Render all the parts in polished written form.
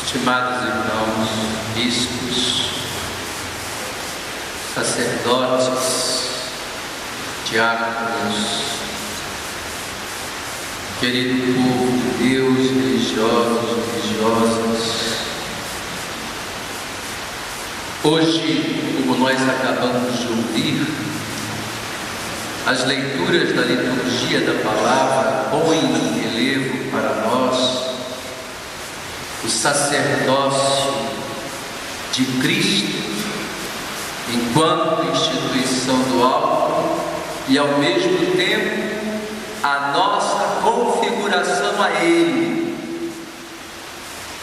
Estimados irmãos, bispos, sacerdotes, diáconos, querido povo de Deus, religiosos, religiosas, hoje, como nós acabamos de ouvir, as leituras da liturgia da palavra põem em relevo para nós o sacerdócio de Cristo enquanto instituição do alto e ao mesmo tempo a nossa configuração a Ele.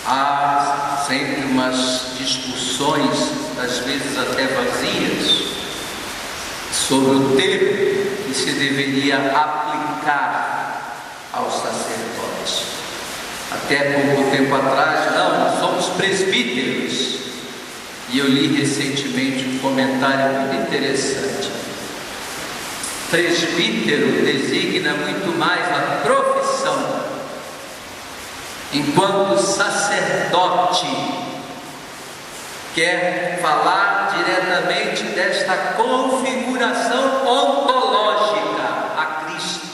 Há sempre umas discussões, às vezes até vazias, sobre o termo que se deveria aplicar ao sacerdote. Até pouco tempo atrás, nós somos presbíteros. E eu li recentemente um comentário muito interessante. Presbítero designa muito mais a profissão, enquanto sacerdote quer falar diretamente desta configuração ontológica a Cristo.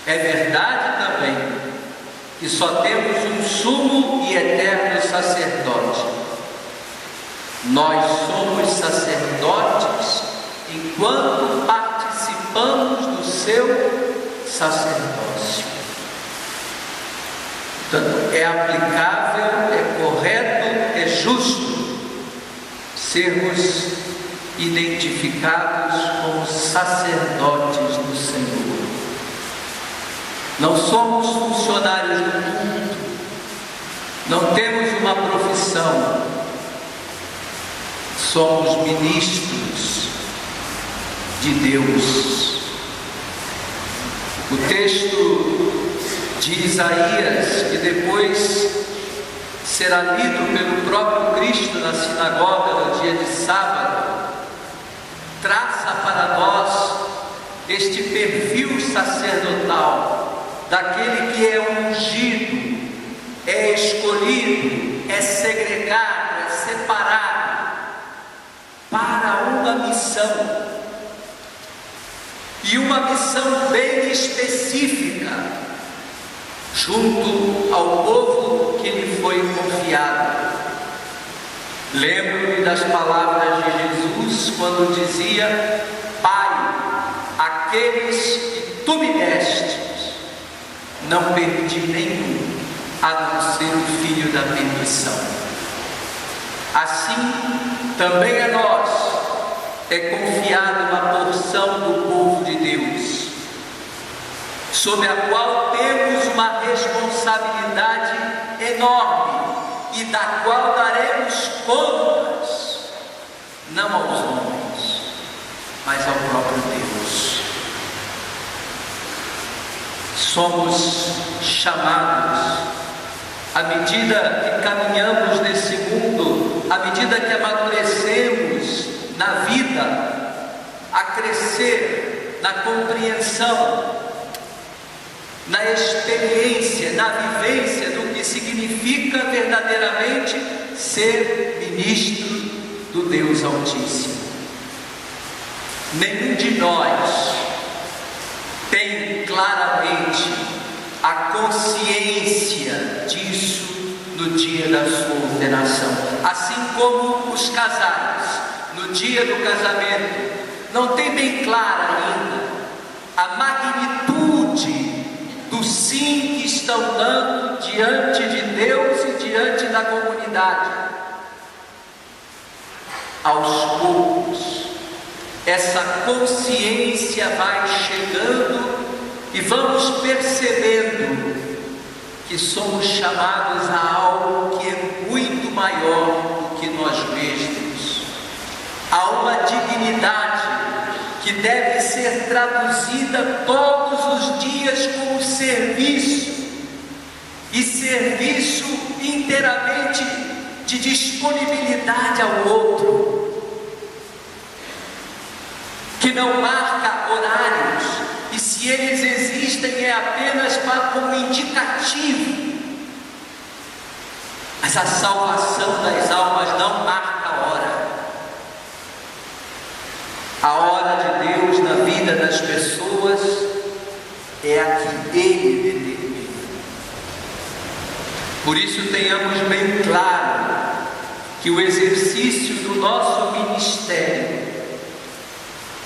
É verdade também que só temos um sumo e eterno sacerdote. Nós somos sacerdotes enquanto participamos do seu sacerdócio. Portanto, é aplicável, é correto, é justo sermos identificados como sacerdotes do Senhor. Não somos funcionários do culto, não temos uma profissão, somos ministros de Deus. O texto de Isaías, que depois será lido pelo próprio Cristo na sinagoga no dia de sábado, traça para nós este perfil sacerdotal daquele que é ungido, é escolhido, é segregado, é separado para uma missão, e uma missão bem específica, junto ao povo que lhe foi confiado. Lembro-me das palavras de Jesus quando dizia: Pai, aqueles que tu me deste, não perdi nenhum, a não ser o filho da perdição. Assim, também a nós é confiada uma porção do povo de Deus, sobre a qual temos uma responsabilidade enorme e da qual daremos contas, não aos homens, mas ao próprio Deus. Somos chamados, à medida que caminhamos nesse mundo, à medida que amadurecemos na vida, a crescer na compreensão, na experiência, na vivência do que significa verdadeiramente ser ministro do Deus Altíssimo. Nenhum de nós tem claramente a consciência disso no dia da sua ordenação. Assim como os casais, no dia do casamento, não tem bem clara ainda a magnitude do sim que estão dando diante de Deus e diante da comunidade. Aos poucos, essa consciência vai chegando e vamos percebendo que somos chamados a algo que é muito maior do que nós mesmos, a uma dignidade que deve ser traduzida todos os dias como serviço, e serviço inteiramente de disponibilidade ao outro, que não marca horários, e se eles existem é apenas como indicativo Mas a salvação das almas não marca a hora. A hora de Deus na vida das pessoas é a que Ele determina. Por isso tenhamos bem claro que o exercício do nosso ministério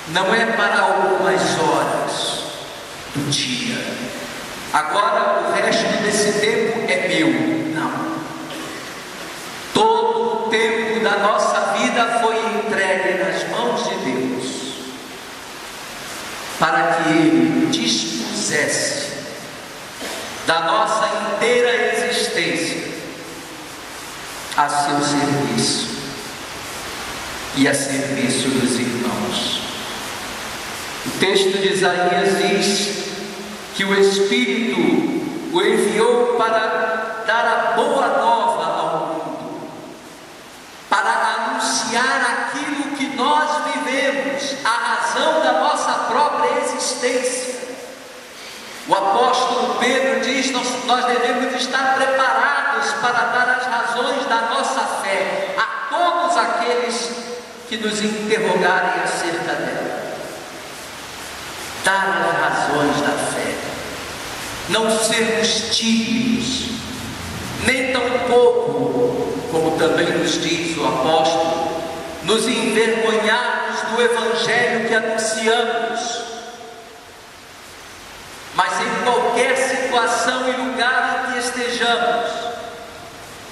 não é para algumas horas do dia. Agora o resto desse tempo é meu. Não. Todo o tempo da nossa vida foi entregue nas mãos de Deus, para que Ele dispusesse da nossa inteira existência a seu serviço e a serviço dos irmãos. O texto de Isaías diz que o Espírito o enviou para dar a boa nova ao mundo, para anunciar aquilo que nós vivemos, a razão da nossa própria existência. O apóstolo Pedro diz: nós devemos estar preparados para dar as razões da nossa fé a todos aqueles que nos interrogarem acerca dela. Dar as razões da fé, não sermos tímidos, nem tampouco, como também nos diz o apóstolo, nos envergonharmos do evangelho que anunciamos, mas em qualquer situação e lugar em que estejamos,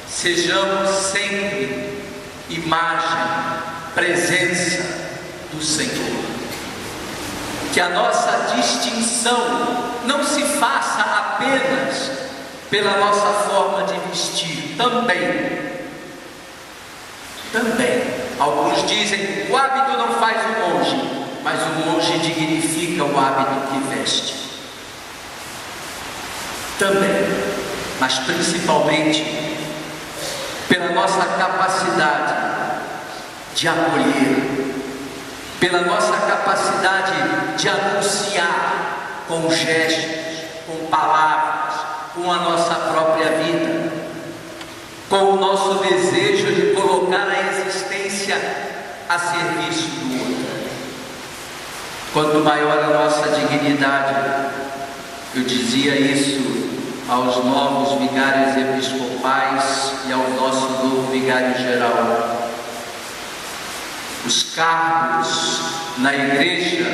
sejamos sempre imagem, presença do Senhor. Que a nossa distinção não se faça apenas pela nossa forma de vestir, também. Alguns dizem que o hábito não faz o monge, mas o monge dignifica o hábito que veste. Também, mas principalmente pela nossa capacidade de acolher, pela nossa capacidade de anunciar com gestos, com palavras, com a nossa própria vida, com o nosso desejo de colocar a existência a serviço do outro. Quanto maior a nossa dignidade, eu dizia isso aos novos vigários episcopais e ao nosso novo vigário geral. Os cargos na igreja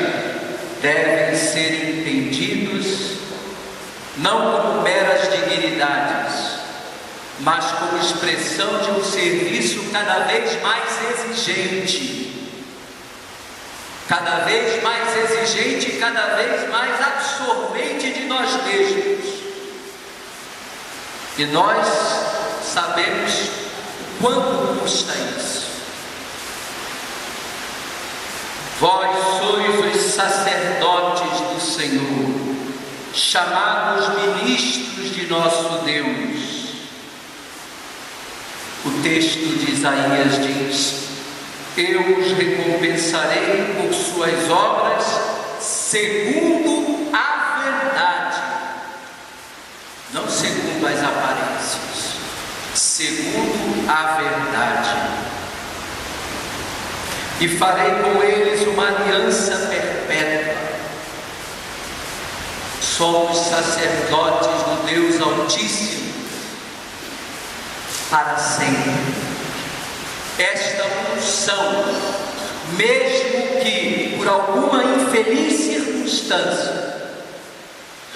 devem ser entendidos não como meras dignidades, mas como expressão de um serviço cada vez mais exigente, cada vez mais absorvente de nós mesmos. E nós sabemos o quanto custa isso. Vós sois os sacerdotes do Senhor, chamados ministros de nosso Deus. O texto de Isaías diz: eu os recompensarei por suas obras segundo a verdade, não segundo as aparências, segundo a verdade. E farei com eles uma aliança perpétua. Somos sacerdotes do Deus Altíssimo para sempre. Esta unção, mesmo que por alguma infeliz circunstância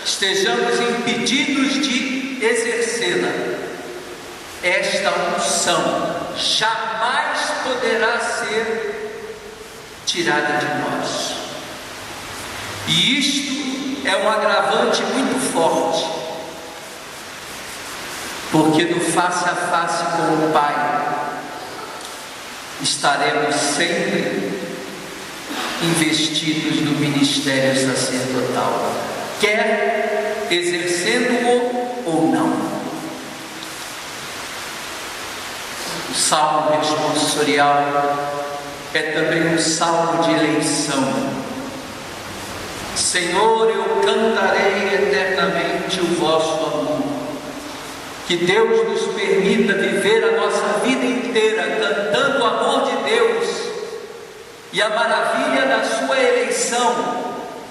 estejamos impedidos de exercê-la, esta unção jamais poderá ser tirada de nós. E isto é um agravante muito forte, porque no face a face com o Pai estaremos sempre investidos no ministério sacerdotal, quer exercendo-o ou não. O salmo responsorial é também um salmo de eleição. Senhor, eu cantarei eternamente o vosso amor. Que Deus nos permita viver a nossa vida inteira cantando o amor de Deus e a maravilha da sua eleição,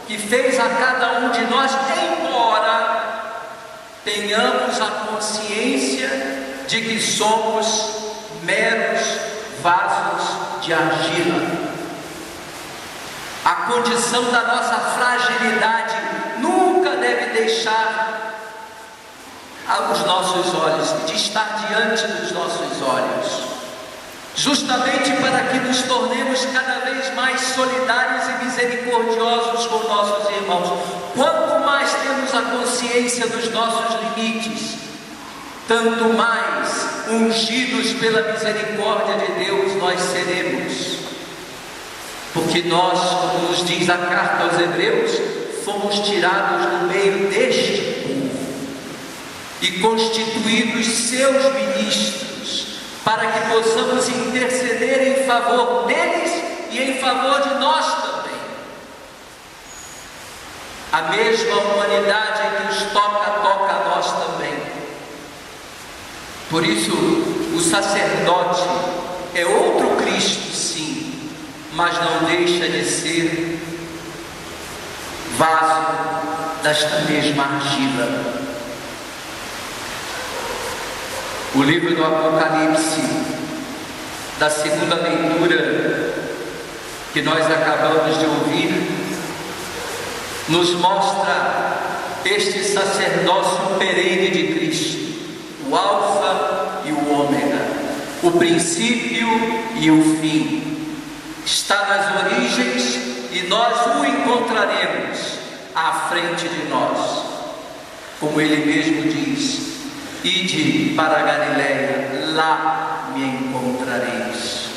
que fez a cada um de nós, embora tenhamos a consciência de que somos meros vasos de argila. A condição da nossa fragilidade nunca deve deixar os nossos olhos, de estar diante dos nossos olhos, justamente para que nos tornemos cada vez mais solidários e misericordiosos com nossos irmãos. Quanto mais temos a consciência dos nossos limites, tanto mais ungidos pela misericórdia de Deus nós seremos. Porque nós, como nos diz a carta aos Hebreus, fomos tirados do meio deste povo e constituídos seus ministros, para que possamos interceder em favor deles e em favor de nós também. A mesma humanidade que os toca, toca a nós também. Por isso, o sacerdote é outro Cristo, sim, mas não deixa de ser vaso desta mesma argila. O livro do Apocalipse, da segunda leitura que nós acabamos de ouvir, nos mostra este sacerdócio perene de Cristo, o Alfa e o Ômega, o princípio e o fim. Está nas origens e nós o encontraremos à frente de nós. Como ele mesmo diz: ide para a Galileia, lá me encontrareis.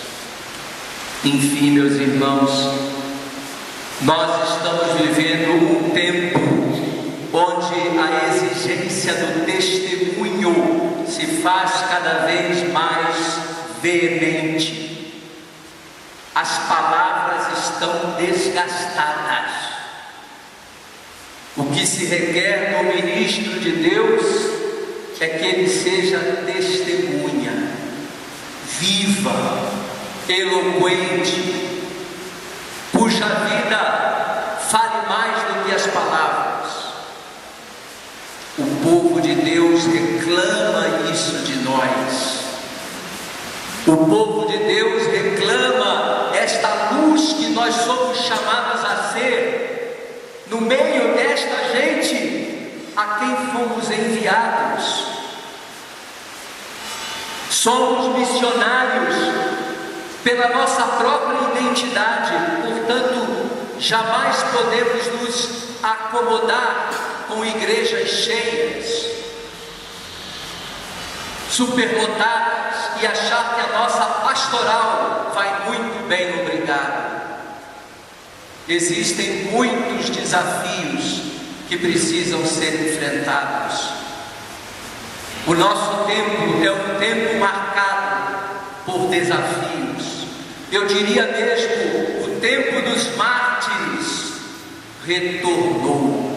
Enfim, meus irmãos, nós estamos vivendo um tempo onde a exigência do testemunho se faz cada vez mais veemente. As palavras estão desgastadas. O que se requer do ministro de Deus é que ele seja testemunha, viva, eloquente, cuja vida fale mais do que as palavras. O povo de Deus reclama isso de nós. O povo de Deus reclama esta luz que nós somos chamados a ser, no meio desta gente a quem fomos enviados. Somos missionários pela nossa própria identidade, portanto, jamais podemos nos acomodar com igrejas cheias, superlotadas, e achar que a nossa pastoral vai muito bem, obrigado. Existem muitos desafios que precisam ser enfrentados. O nosso tempo é um tempo marcado por desafios. Eu diria mesmo, o tempo dos mártires retornou.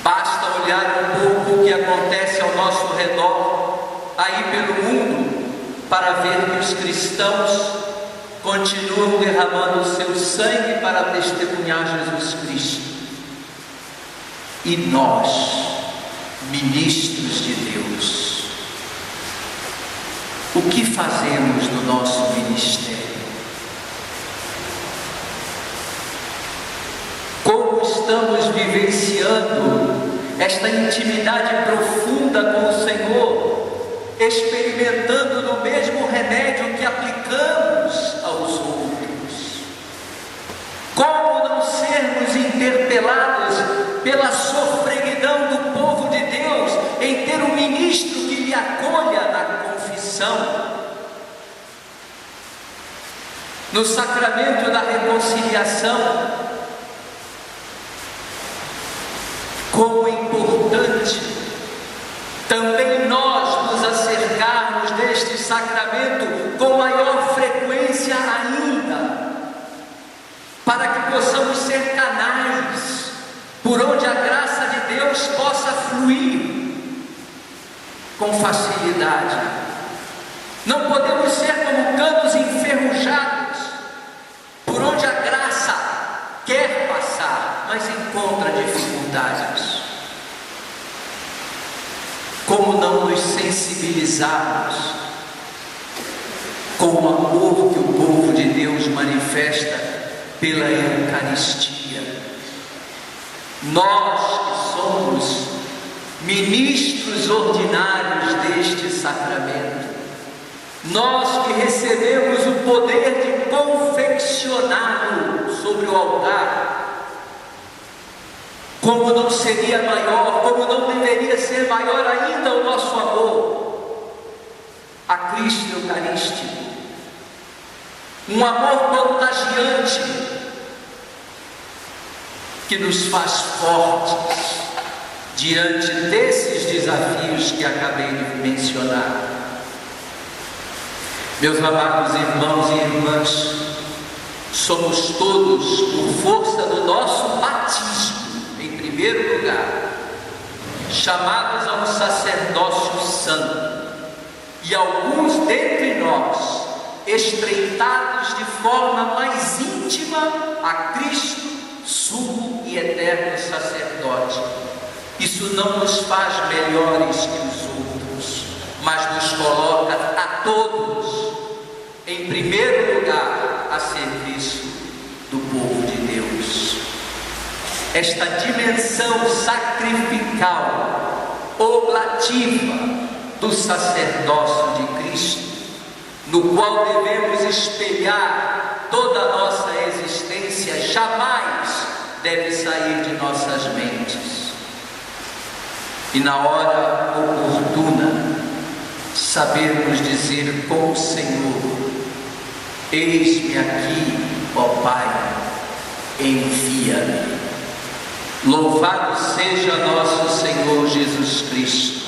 Basta olhar um pouco o que acontece ao nosso redor, aí pelo mundo, para ver que os cristãos continuam derramando o seu sangue para testemunhar Jesus Cristo. E nós, ministros de Deus, o que fazemos no nosso ministério? Como estamos vivenciando esta intimidade profunda com o Senhor, experimentando do mesmo remédio que aplicamos aos outros? Como não sermos interpelados pela sofreguidão do povo de Deus em ter um ministro que lhe acolha na confissão, no sacramento da reconciliação? Como é importante também nós nos acercarmos deste sacramento com maior frequência ainda, para que possamos ser canais por onde a graça de Deus possa fluir. com facilidade. Não podemos ser como canos enferrujados, por onde a graça quer passar, mas encontra dificuldades. Como não nos sensibilizarmos com o amor que o povo de Deus manifesta pela Eucaristia? Nós que somos ministros ordinários deste sacramento, nós que recebemos o poder de confeccioná-lo sobre o altar, como não seria maior, como não deveria ser maior ainda o nosso amor a Cristo Eucarístico, um amor contagiante que nos faz fortes diante desses desafios que acabei de mencionar. Meus amados irmãos e irmãs, somos todos, por força do nosso batismo, em primeiro lugar, chamados a um sacerdócio santo, e alguns dentre nós estreitados de forma mais íntima a Cristo, sumo e eterno sacerdote. Isso não nos faz melhores que os outros, mas nos coloca a todos em primeiro lugar a serviço do povo de Deus. Esta dimensão sacrificial, oblativa do sacerdócio de Cristo, no qual devemos espelhar toda a nossa existência, jamais deve sair de nossas mentes. E na hora oportuna, sabermos dizer com o Senhor: eis-me aqui, ó Pai, envia-me. Louvado seja nosso Senhor Jesus Cristo,